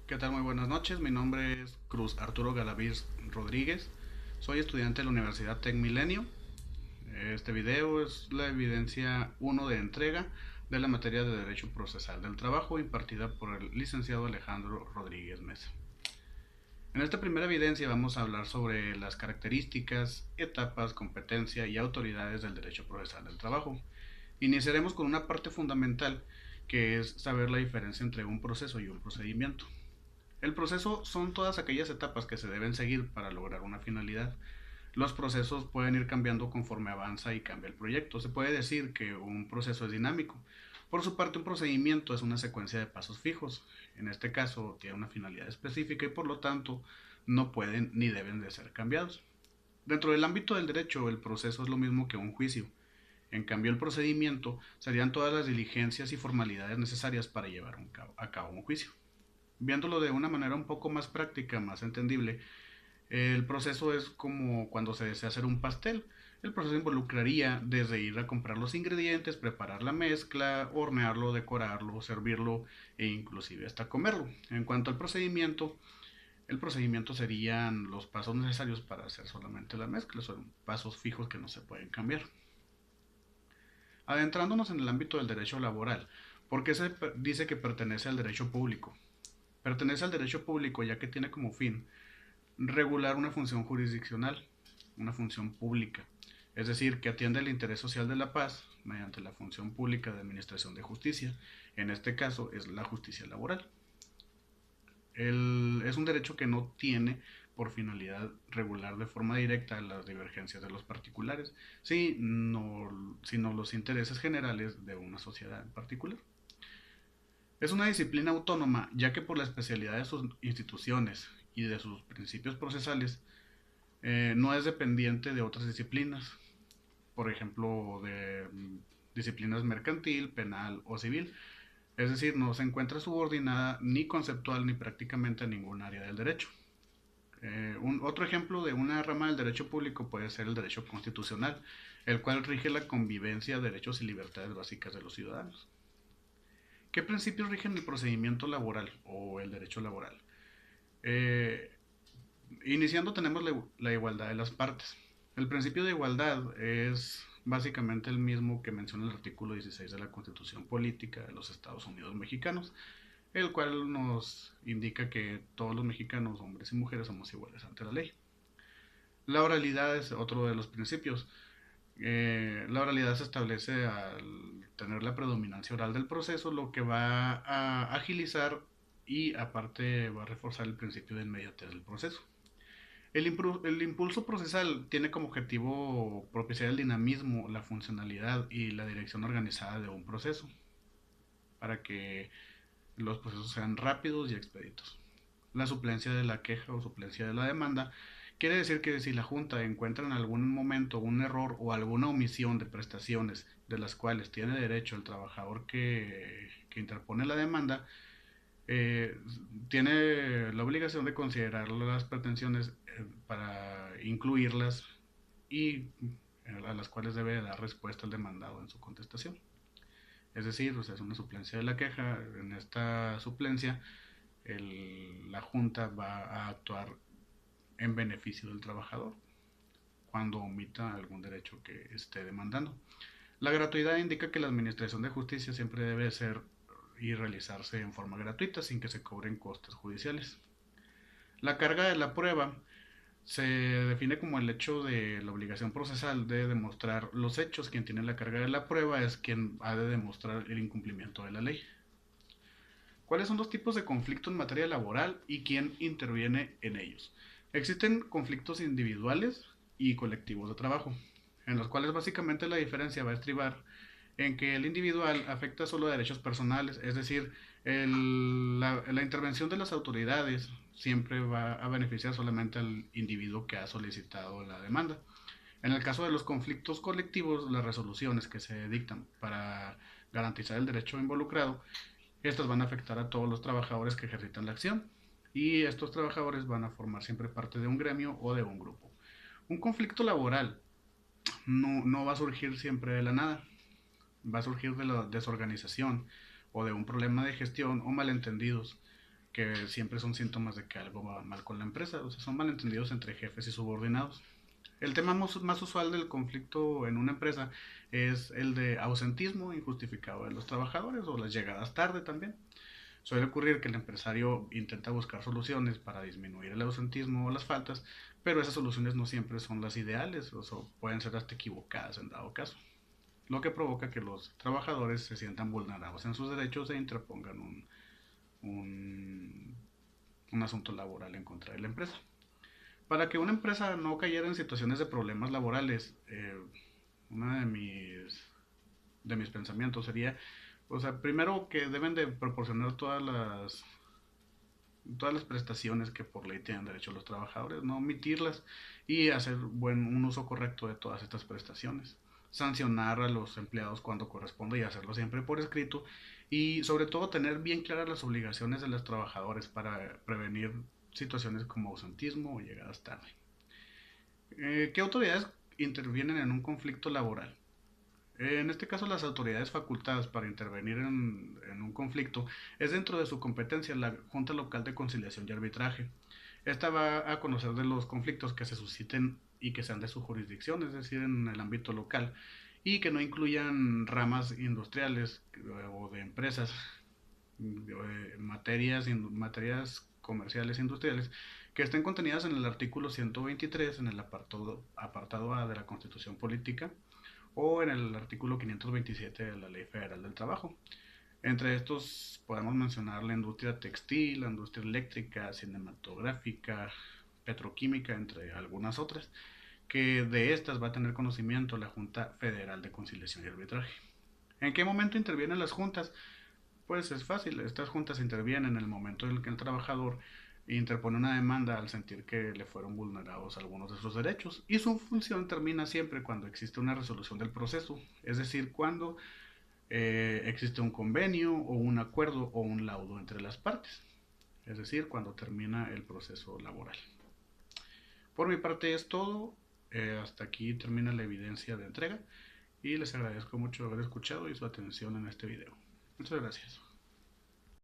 ¿Qué tal? Muy buenas noches. Mi nombre es Cruz Arturo Galaviz Rodríguez. Soy estudiante de la Universidad Tec Milenio. Este video es la evidencia 1 de entrega de la materia de Derecho Procesal del Trabajo impartida por el licenciado Alejandro Rodríguez Mesa. En esta primera evidencia vamos a hablar sobre las características, etapas, competencia y autoridades del Derecho Procesal del Trabajo. Iniciaremos con una parte fundamental que es saber la diferencia entre un proceso y un procedimiento. El proceso son todas aquellas etapas que se deben seguir para lograr una finalidad. Los procesos pueden ir cambiando conforme avanza y cambia el proyecto. Se puede decir que un proceso es dinámico. Por su parte, un procedimiento es una secuencia de pasos fijos. En este caso, tiene una finalidad específica y por lo tanto no pueden ni deben de ser cambiados. Dentro del ámbito del derecho, el proceso es lo mismo que un juicio. En cambio, el procedimiento serían todas las diligencias y formalidades necesarias para llevar a cabo un juicio. Viéndolo de una manera un poco más práctica, más entendible, el proceso es como cuando se desea hacer un pastel. El proceso involucraría desde ir a comprar los ingredientes, preparar la mezcla, hornearlo, decorarlo, servirlo e inclusive hasta comerlo. En cuanto al procedimiento, el procedimiento serían los pasos necesarios para hacer solamente la mezcla, son pasos fijos que no se pueden cambiar. Adentrándonos en el ámbito del derecho laboral, ¿por qué se dice que pertenece al derecho público? Pertenece al derecho público ya que tiene como fin regular una función jurisdiccional, una función pública, es decir, que atiende el interés social de la paz mediante la función pública de administración de justicia, en este caso es la justicia laboral. Es un derecho que no tiene por finalidad regular de forma directa las divergencias de los particulares, sino los intereses generales de una sociedad en particular. Es una disciplina autónoma, ya que por la especialidad de sus instituciones y de sus principios procesales, no es dependiente de otras disciplinas, por ejemplo, de disciplinas mercantil, penal o civil. Es decir, no se encuentra subordinada ni conceptual ni prácticamente a ningún área del derecho. Otro ejemplo de una rama del derecho público puede ser el derecho constitucional, el cual rige la convivencia, derechos y libertades básicas de los ciudadanos. ¿Qué principios rigen el procedimiento laboral o el derecho laboral? Eh, Iniciando tenemos la igualdad de las partes. El principio de igualdad es básicamente el mismo que menciona el artículo 16 de la Constitución Política de los Estados Unidos Mexicanos, el cual nos indica que todos los mexicanos, hombres y mujeres, somos iguales ante la ley. La oralidad es otro de los principios. La oralidad se establece al tener la predominancia oral del proceso, lo que va a agilizar y aparte va a reforzar el principio de inmediatez del proceso. El impulso procesal tiene como objetivo propiciar el dinamismo, la funcionalidad y la dirección organizada de un proceso para que los procesos sean rápidos y expeditos. La suplencia de la queja o suplencia de la demanda quiere decir que si la Junta encuentra en algún momento un error o alguna omisión de prestaciones de las cuales tiene derecho el trabajador que interpone la demanda, eh, tiene la obligación de considerar las pretensiones para incluirlas y a las cuales debe dar respuesta el demandado en su contestación. Es decir, o sea, es una suplencia de la queja. En esta suplencia, la Junta va a actuar en beneficio del trabajador cuando omita algún derecho que esté demandando. La gratuidad indica que la administración de justicia siempre debe ser y realizarse en forma gratuita sin que se cobren costes judiciales. La carga de la prueba se define como el hecho de la obligación procesal de demostrar los hechos. Quien tiene la carga de la prueba es quien ha de demostrar el incumplimiento de la ley. ¿Cuáles son los tipos de conflicto en materia laboral y quién interviene en ellos? Existen conflictos individuales y colectivos de trabajo, en los cuales básicamente la diferencia va a estribar en que el individual afecta solo a derechos personales, es decir, la intervención de las autoridades siempre va a beneficiar solamente al individuo que ha solicitado la demanda. En el caso de los conflictos colectivos, las resoluciones que se dictan para garantizar el derecho involucrado, estas van a afectar a todos los trabajadores que ejercitan la acción y estos trabajadores van a formar siempre parte de un gremio o de un grupo. Un conflicto laboral no va a surgir siempre de la nada, va a surgir de la desorganización o de un problema de gestión o malentendidos. que siempre son síntomas de que algo va mal con la empresa, o sea, son malentendidos entre jefes y subordinados. El tema más usual del conflicto en una empresa es el de ausentismo injustificado de los trabajadores o las llegadas tarde también. Suele ocurrir que el empresario intenta buscar soluciones para disminuir el ausentismo o las faltas, pero esas soluciones no siempre son las ideales o pueden ser hasta equivocadas en dado caso, lo que provoca que los trabajadores se sientan vulnerados en sus derechos e interpongan un, un asunto laboral en contra de la empresa. Para que una empresa no cayera en situaciones de problemas laborales, uno de mis pensamientos sería, o sea, primero que deben de proporcionar todas las prestaciones que por ley tienen derecho los trabajadores, no omitirlas y hacer un uso correcto de todas estas prestaciones. Sancionar a los empleados cuando corresponde y hacerlo siempre por escrito. Y sobre todo tener bien claras las obligaciones de los trabajadores para prevenir situaciones como ausentismo o llegadas tarde. ¿Qué autoridades intervienen en un conflicto laboral? En este caso, las autoridades facultadas para intervenir en un conflicto es dentro de su competencia la Junta Local de Conciliación y Arbitraje. Esta va a conocer de los conflictos que se susciten y que sean de su jurisdicción, es decir, en el ámbito local, y que no incluyan ramas industriales o de empresas, materias comerciales industriales que estén contenidas en el artículo 123 en el apartado A de la Constitución Política o en el artículo 527 de la Ley Federal del Trabajo. Entre estos podemos mencionar la industria textil, la industria eléctrica, cinematográfica, petroquímica, entre algunas otras, que de estas va a tener conocimiento la Junta Federal de Conciliación y Arbitraje. ¿En qué momento intervienen las juntas? Pues es fácil, estas juntas intervienen en el momento en el que el trabajador interpone una demanda al sentir que le fueron vulnerados algunos de sus derechos y su función termina siempre cuando existe una resolución del proceso, es decir, cuando existe un convenio o un acuerdo o un laudo entre las partes, es decir, cuando termina el proceso laboral. Por mi parte es todo, hasta aquí termina la evidencia de entrega y les agradezco mucho haber escuchado y su atención en este video. Muchas gracias.